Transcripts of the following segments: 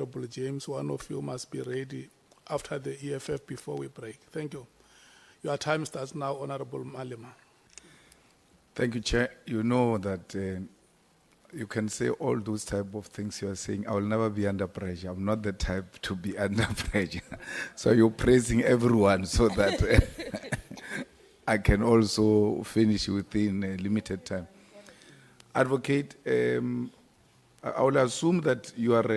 Honorable James. One of you must be ready after the EFF before we break. Thank you. Your time starts now, Honorable Malema. Thank you, Chair. You know that you can say all those type of things you are saying. I will never be under pressure. I'm not the type to be under pressure. So you're praising everyone so that I can also finish within a limited time. Advocate, I will assume that you are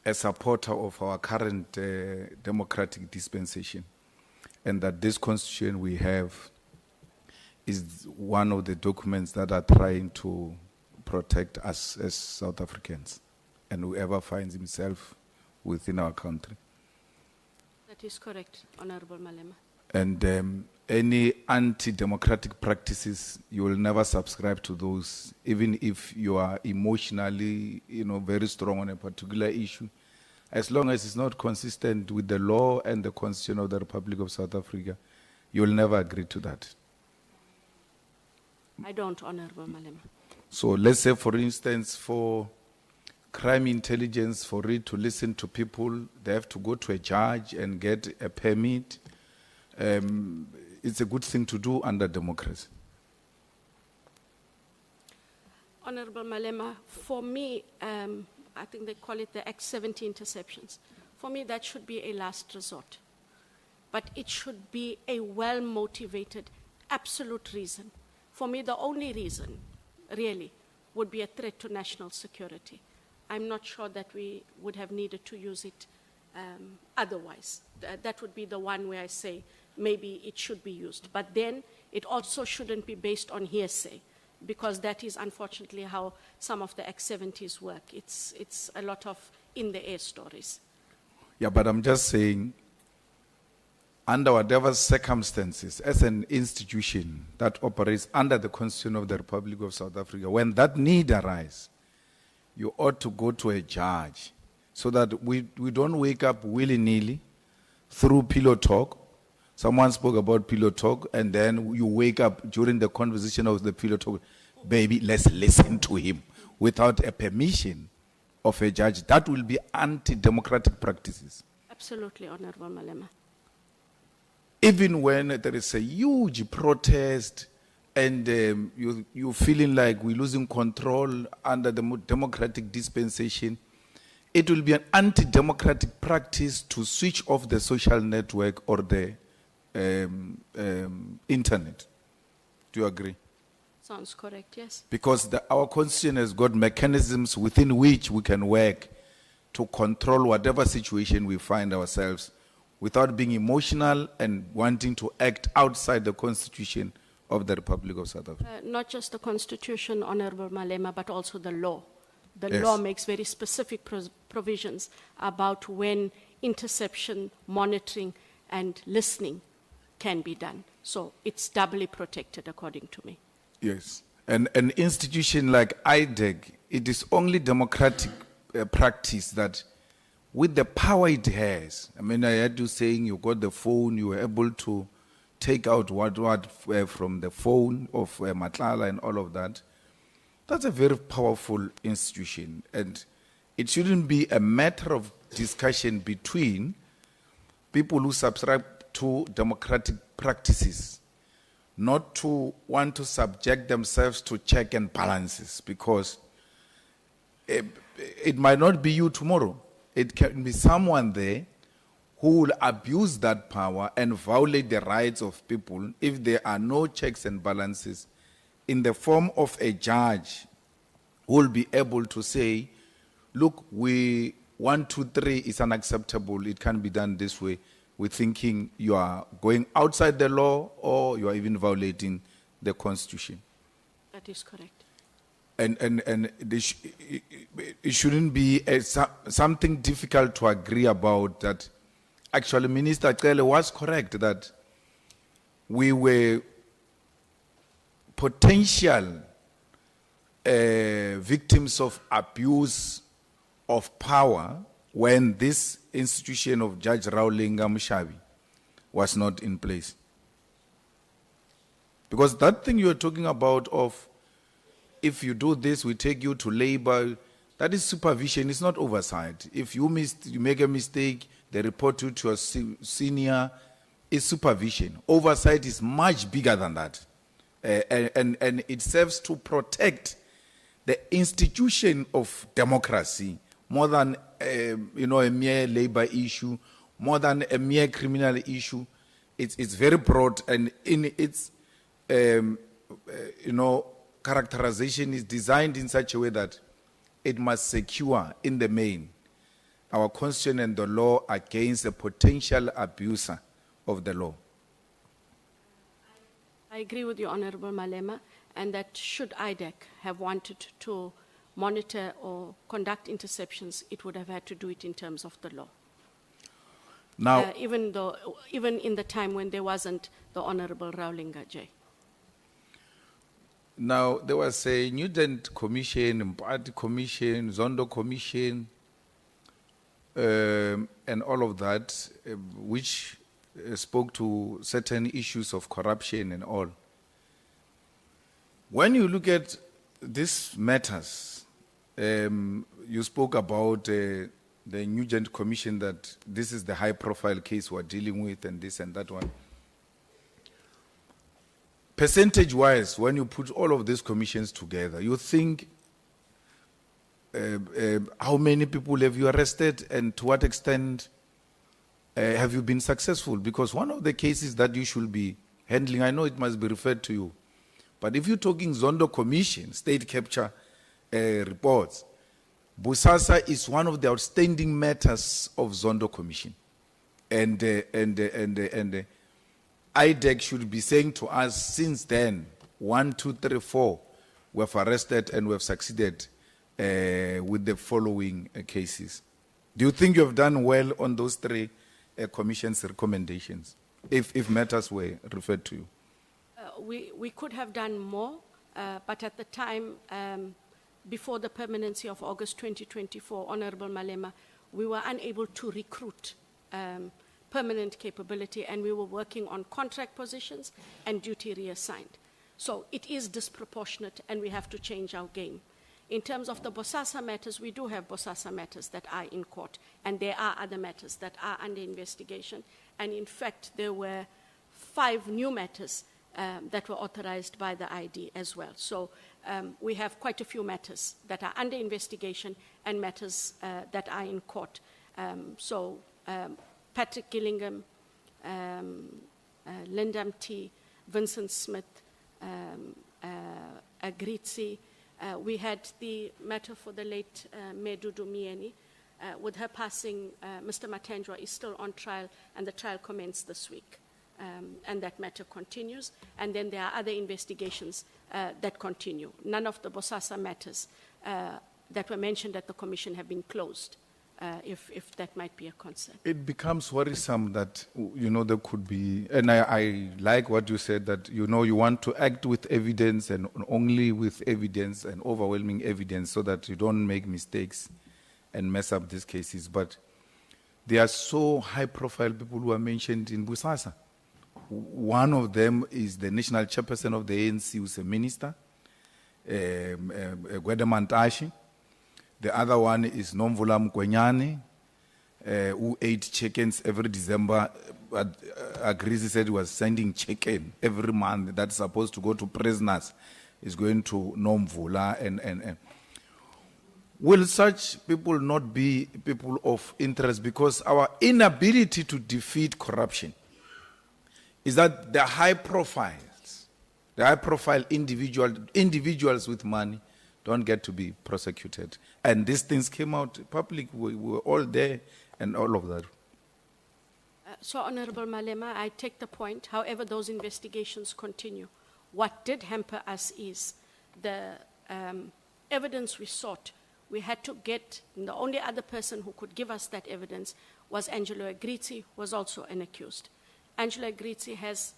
a supporter of our current democratic dispensation, and that this constitution we have is one of the documents that are trying to protect us as South Africans and whoever finds himself within our country. That is correct, Honorable Malema. And any anti-democratic practices, you will never subscribe to those, even if you are emotionally, very strong on a particular issue. As long as it's not consistent with the law and the Constitution of the Republic of South Africa, you will never agree to that. I don't, Honorable Malema. So let's say, for instance, for crime intelligence, for it to listen to people, they have to go to a judge and get a permit. It's a good thing to do under democracy. Honorable Malema, for me, I think they call it the Act 70 interceptions. For me, that should be a last resort. But it should be a well-motivated, absolute reason. For me, the only reason, really, would be a threat to national security. I'm not sure that we would have needed to use it otherwise. That would be the one where I say maybe it should be used. But then it also shouldn't be based on hearsay, because that is unfortunately how some of the Act 70s work. It's a lot of in-the-air stories. Yeah, but I'm just saying, under whatever circumstances, as an institution that operates under the Constitution of the Republic of South Africa, when that need arises, you ought to go to a judge so that we don't wake up willy-nilly through pillow talk. Someone spoke about pillow talk, and then you wake up during the conversation of the pillow talk, baby, let's listen to him, without a permission of a judge. That will be anti-democratic practices. Absolutely, Honorable Malema. Even when there is a huge protest and you're feeling like we're losing control under the democratic dispensation, it will be an anti-democratic practice to switch off the social network or the internet. Do you agree? Sounds correct, yes. Because our constitution has got mechanisms within which we can work to control whatever situation we find ourselves without being emotional and wanting to act outside the Constitution of the Republic of South Africa. Not just the Constitution, Honorable Malema, but also the law. The Yes. law makes very specific provisions about when interception, monitoring, and listening can be done. So it's doubly protected, according to me. Yes. And an institution like IDEC, it is only democratic practice that with the power it has, I mean, I had you saying you got the phone, you were able to take out what from the phone of Matlala and all of that. That's a very powerful institution, and it shouldn't be a matter of discussion between people who subscribe to democratic practices, not to want to subject themselves to check and balances, because it might not be you tomorrow. It can be someone there who will abuse that power and violate the rights of people if there are no checks and balances in the form of a judge who will be able to say, look, 1, 2, 3 is unacceptable. It can't be done this way. We're thinking you are going outside the law or you are even violating the Constitution. That is correct. And it shouldn't be something difficult to agree about that. Actually, Minister Cele was correct that we were potential victims of abuse of power when this institution of Judge Raulinga Mushabi was not in place. Because that thing you're talking about of, if you do this, we take you to labor, That is supervision, it's not oversight. If you make a mistake, they report you to your senior, it's supervision. Oversight is much bigger than that. And it serves to protect the institution of democracy more than a mere labor issue, more than a mere criminal issue. It's very broad, and in its characterization is designed in such a way that it must secure in the main our constitution and the law against a potential abuser of the law. I agree with you, Honorable Malema, and that should IDEC have wanted to monitor or conduct interceptions, it would have had to do it in terms of the law. Now, even in the time when there wasn't the Honorable Raulinga J. Now, there was a Nugent Commission, Party Commission, Zondo Commission, and all of that, which spoke to certain issues of corruption and all. When you look at these matters, you spoke about the Nugent Commission, that this is the high-profile case we're dealing with, and this and that one. Percentage-wise, when you put all of these commissions together, you think how many people have you arrested, and to what extent have you been successful? Because one of the cases that you should be handling, I know it must be referred to you, but if you're talking Zondo Commission, state capture reports, Bosasa is one of the outstanding matters of Zondo Commission. And IDEC should be saying to us, since then, 1, 2, 3, 4, we have arrested and we have succeeded with the following cases. Do you think you have done well on those 3 commission's recommendations, if matters were referred to you? We could have done more, but at the time, before the permanency of August 2024, Honorable Malema, we were unable to recruit permanent capability, and we were working on contract positions and duty reassigned. So it is disproportionate, and we have to change our game. In terms of the Bosasa matters, we do have Bosasa matters that are in court, and there are other matters that are under investigation. And in fact, there were 5 new matters that were authorized by the ID as well. So we have quite a few matters that are under investigation and matters that are in court. Patrick Gillingham, Linda M.T., Vincent Smith, Agritzi. We had the matter for the late Medudu Mieni. With her passing, Mr. Matendra is still on trial, and the trial commenced this week. And that matter continues. And then there are other investigations that continue. None of the Bosasa matters that were mentioned at the commission have been closed, if that might be a concern. It becomes worrisome that, there could be, and I like what you said, that, you want to act with evidence and only with evidence and overwhelming evidence so that you don't make mistakes and mess up these cases. But there are so high-profile people who are mentioned in Bosasa. One of them is the national chairperson of the ANC, who's a minister, Gwedemantashi. The other one is Nomvula Mkwenyane, who ate chickens every December. Agrees, he said he was sending chicken every month that's supposed to go to prisoners. Is going to Nomvula. And will such people not be people of interest? Because our inability to defeat corruption is that the high-profile individuals with money don't get to be prosecuted. And these things came out public, we were all there, and all of that. So, Honorable Malema, I take the point. However, those investigations continue. What did hamper us is the evidence we sought. We had to get, and the only other person who could give us that evidence was Angelo Agrizzi, who was also an accused. Angelo Agrizzi has,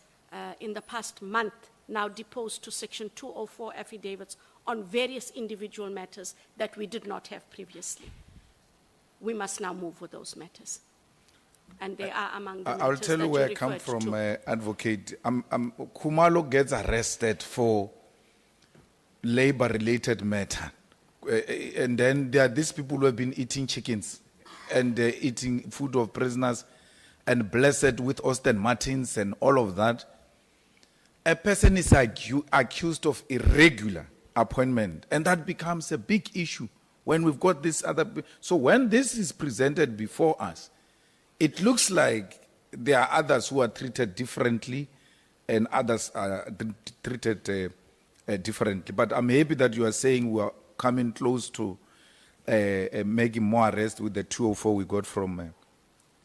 in the past month, now deposed to Section 204 affidavits on various individual matters that we did not have previously. We must now move with those matters. And they are among the matters I'll tell you where I come from, Advocate. Khumalo gets arrested for labor-related matter. and then there are these people who have been eating chickens and eating food of prisoners and blessed with Austin Martins and all of that. A person is accused of irregular appointment, and that becomes a big issue when we've got this other. So when this is presented before us, it looks like there are others who are treated differently and others are treated differently. But I'm happy that you are saying we are coming close to making more arrests with the 204 we got from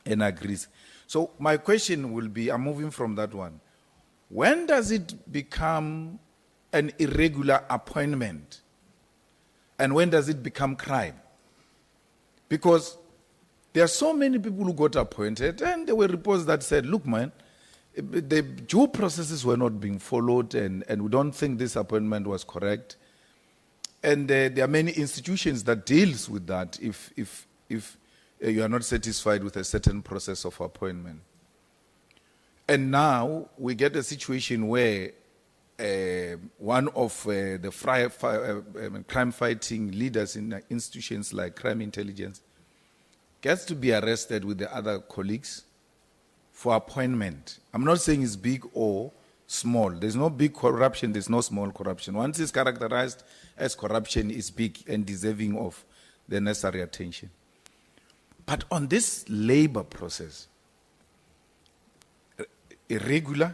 NAGRIS. So my question will be, I'm moving from that one. When does it become an irregular appointment? And when does it become crime? Because there are so many people who got appointed, and there were reports that said, look, man, the due processes were not being followed, and we don't think this appointment was correct. And there are many institutions that deals with that if you are not satisfied with a certain process of appointment. And now we get a situation where one of the crime-fighting leaders in institutions like crime intelligence gets to be arrested with the other colleagues for appointment. I'm not saying it's big or small. There's no big corruption, there's no small corruption. Once it's characterized as corruption, it's big and deserving of the necessary attention. But on this labor process, irregular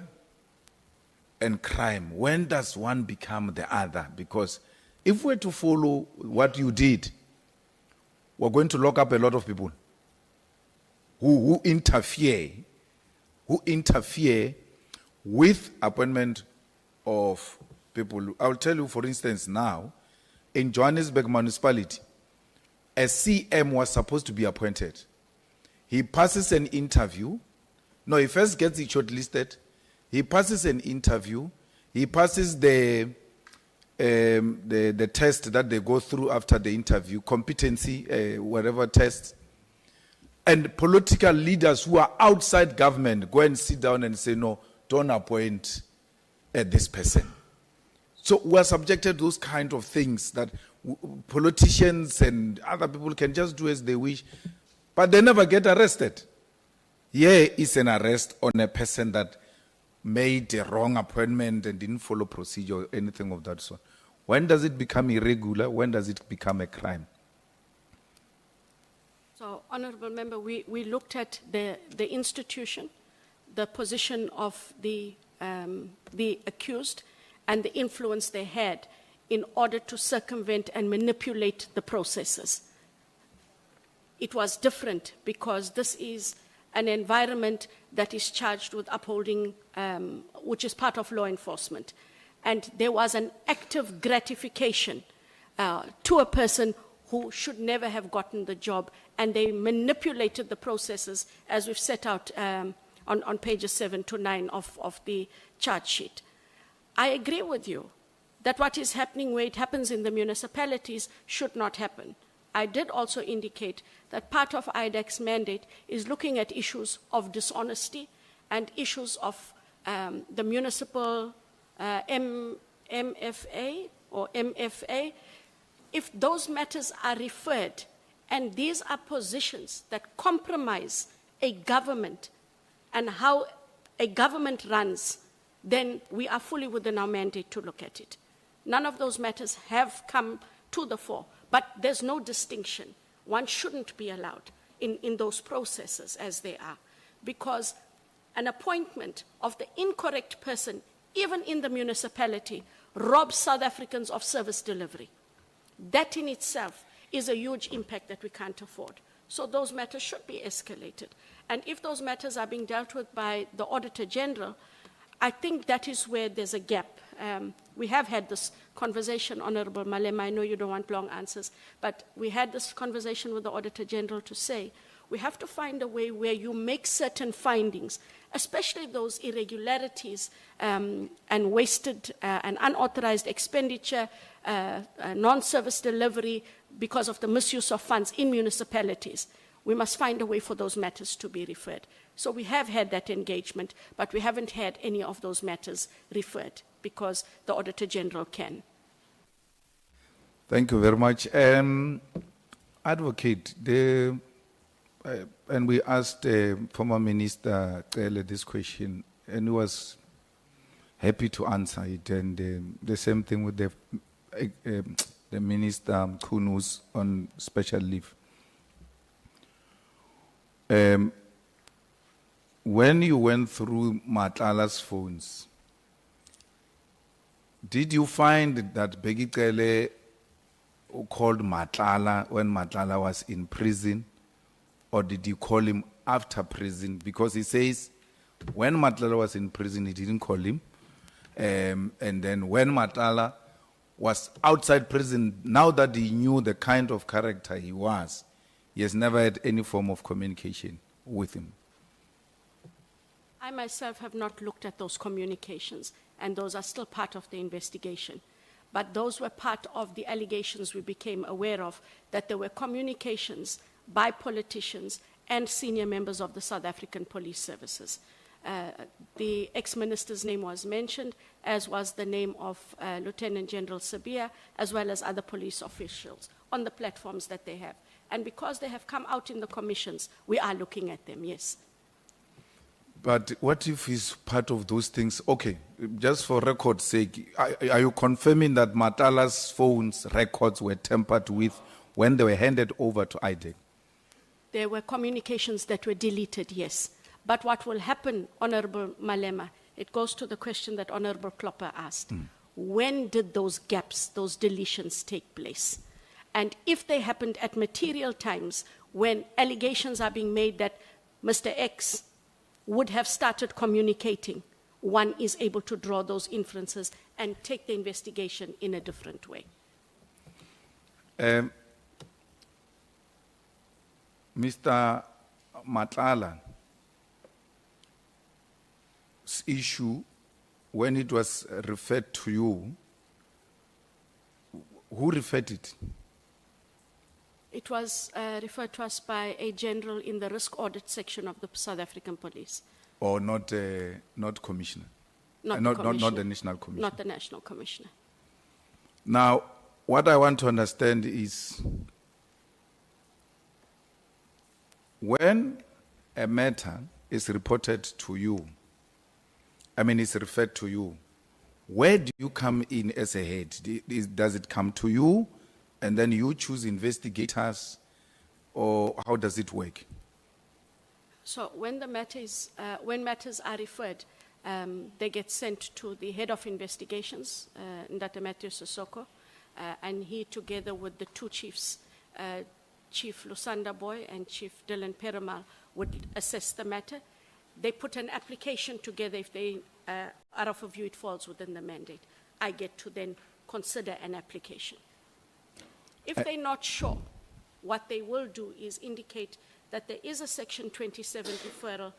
and crime, when does one become the other? Because if we're to follow what you did, we're going to lock up a lot of people who interfere with appointment of people. I'll tell you, for instance, now, in Johannesburg municipality, a CM was supposed to be appointed. He passes an interview. No, he first gets it shortlisted. He passes an interview. He passes the test that they go through after the interview, competency, whatever test. And political leaders who are outside government go and sit down and say, no, don't appoint this person. So we are subjected to those kind of things that politicians and other people can just do as they wish, but they never get arrested. Here is an arrest on a person that made a wrong appointment and didn't follow procedure or anything of that sort. When does it become irregular? When does it become a crime? So, Honorable Member, we looked at the institution, the position of the accused, and the influence they had in order to circumvent and manipulate the processes. It was different because this is an environment that is charged with upholding, which is part of law enforcement. And there was an active gratification to a person who should never have gotten the job, and they manipulated the processes as we've set out on pages 7 to 9 of the charge sheet. I agree with you that what is happening where it happens in the municipalities should not happen. I did also indicate that part of IDAC's mandate is looking at issues of dishonesty and issues of the municipal MFA or MFA. If those matters are referred, and these are positions that compromise a government and how a government runs, then we are fully within our mandate to look at it. None of those matters have come to the fore, but there's no distinction. One shouldn't be allowed in those processes as they are, because an appointment of the incorrect person, even in the municipality, robs South Africans of service delivery. That in itself is a huge impact that we can't afford. So those matters should be escalated. And if those matters are being dealt with by the Auditor General, I think that is where there's a gap. We have had this conversation, Honorable Malema, I know you don't want long answers, but we had this conversation with the Auditor General to say, we have to find a way where you make certain findings, especially those irregularities and wasted and unauthorized expenditure, non-service delivery because of the misuse of funds in municipalities. We must find a way for those matters to be referred. So we have had that engagement, but we haven't had any of those matters referred because the Auditor General can. Thank you very much. Advocate, and we asked former Minister Cele this question, and he was happy to answer it. And the same thing with the Minister Kunus on special leave. When you went through Matlala's phones, did you find that Bheki Cele called Matlala when Matlala was in prison, or did you call him after prison? Because he says when Matlala was in prison, he didn't call him. And then when Matlala was outside prison, now that he knew the kind of character he was, he has never had any form of communication with him. I myself have not looked at those communications, and those are still part of the investigation. But those were part of the allegations we became aware of, that there were communications by politicians and senior members of the South African Police Services. The ex-minister's name was mentioned, as was the name of Lieutenant General Sabia, as well as other police officials on the platforms that they have. And because they have come out in the commissions, we are looking at them, yes. But what if he's part of those things? Okay, just for record's sake, are you confirming that Matlala's phone's records were tampered with when they were handed over to IDEC? There were communications that were deleted, yes. But what will happen, Honorable Malema, it goes to the question that Honorable Klopper asked. When did those gaps, those deletions take place? And if they happened at material times when allegations are being made that Mr. X would have started communicating, one is able to draw those inferences and take the investigation in a different way. Mr. Matlala's issue, when it was referred to you, who referred it? It was referred to us by a general in the risk audit section of the South African Police. Or not commissioner? Not not commissioner. the national commissioner? Not the national commissioner. Now, what I want to understand is, when a matter is reported to you, is referred to you, where do you come in as a head? Does it come to you, and then you choose investigators, or how does it work? So when the matters, when matters are referred, they get sent to the head of investigations, Ndata Matthew Sissoko, and he, together with the two chiefs, Chief Lusanda Boy and Chief Dylan Perumal, would assess the matter. They put an application together. If they are of a view it falls within the mandate, I get to then consider an application. If they're not sure, what they will do is indicate that there is a Section 27 referral.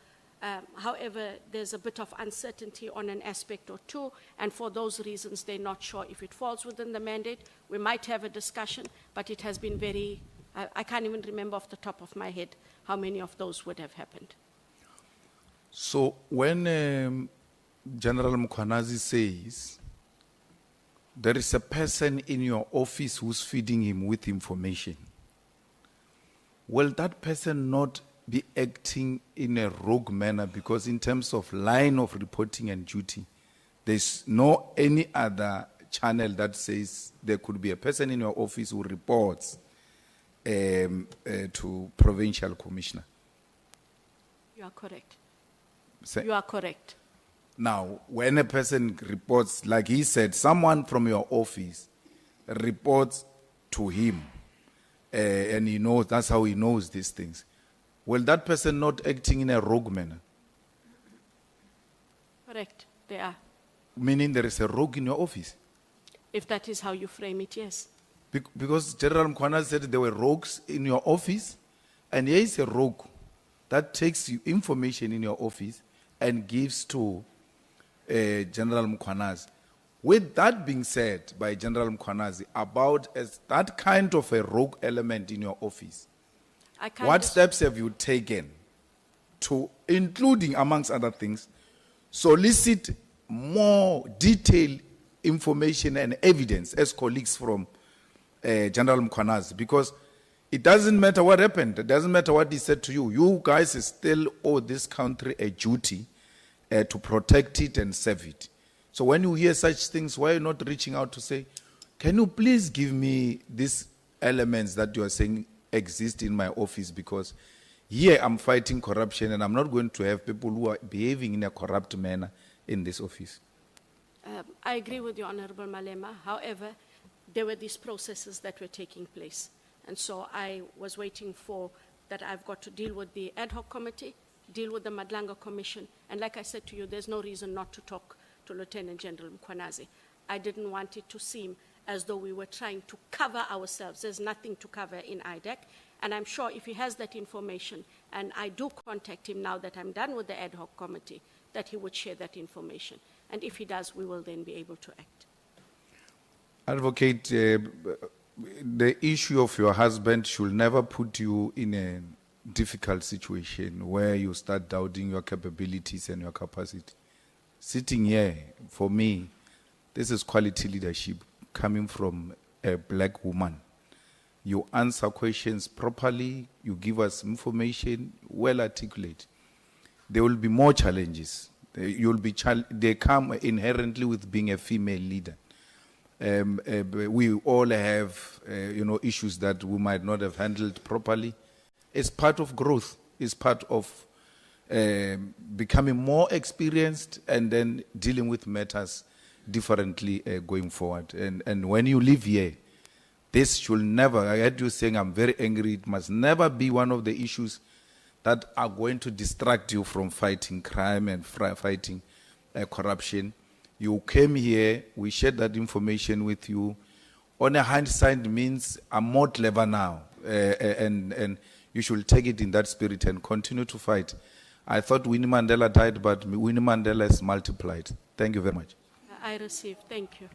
However, there's a bit of uncertainty on an aspect or two, and for those reasons, they're not sure if it falls within the mandate. We might have a discussion, but it has been very, I can't even remember off the top of my head how many of those would have happened. So when General Mkhwanazi says there is a person in your office who's feeding him with information, will that person not be acting in a rogue manner? Because in terms of line of reporting and duty, there's no any other channel that says there could be a person in your office who reports to provincial commissioner. You are correct. Say, you are correct. Now, when a person reports, like he said, someone from your office reports to him, and he knows, that's how he knows these things, will that person not acting in a rogue manner? Correct, they are. Meaning there is a rogue in your office? If that is how you frame it, yes. Because General Mkhwanazi said there were rogues in your office, and here is a rogue that takes you information in your office and gives to General Mkhwanazi. With that being said by General Mkhwanazi about that kind of a rogue element in your office, what steps have you taken to, including amongst other things, solicit more detailed information and evidence as colleagues from General Khumalo, because it doesn't matter what happened. It doesn't matter what he said to you. You guys still owe this country a duty to protect it and serve it. So when you hear such things, why are you not reaching out to say, can you please give me these elements that you are saying exist in my office? Because here I'm fighting corruption and I'm not going to have people who are behaving in a corrupt manner in this office. I agree with you, Honorable Malema. However, there were these processes that were taking place. And so I was waiting for that. I've got to deal with the Ad Hoc Committee, deal with the Madlanga Commission. And like I said to you, there's no reason not to talk to Lieutenant General Khumalo. I didn't want it to seem as though we were trying to cover ourselves. There's nothing to cover in IDEC. And I'm sure if he has that information, and I do contact him now that I'm done with the Ad Hoc Committee, that he would share that information. And if he does, we will then be able to act. Advocate, the issue of your husband should never put you in a difficult situation where you start doubting your capabilities and your capacity. Sitting here, for me, this is quality leadership coming from a black woman. You answer questions properly, you give us information, well articulate. There will be more challenges. They come inherently with being a female leader. We all have, issues that we might not have handled properly. It's part of growth. It's part of becoming more experienced and then dealing with matters differently going forward. And when you live here, this should never, I heard you saying I'm very angry, it must never be one of the issues that are going to distract you from fighting crime and fighting corruption. You came here, we shared that information with you. On a hindsight means I'm more clever now. And you should take it in that spirit and continue to fight. I thought Winnie Mandela died, but Winnie Mandela is multiplied. Thank you very much. I received. Thank you.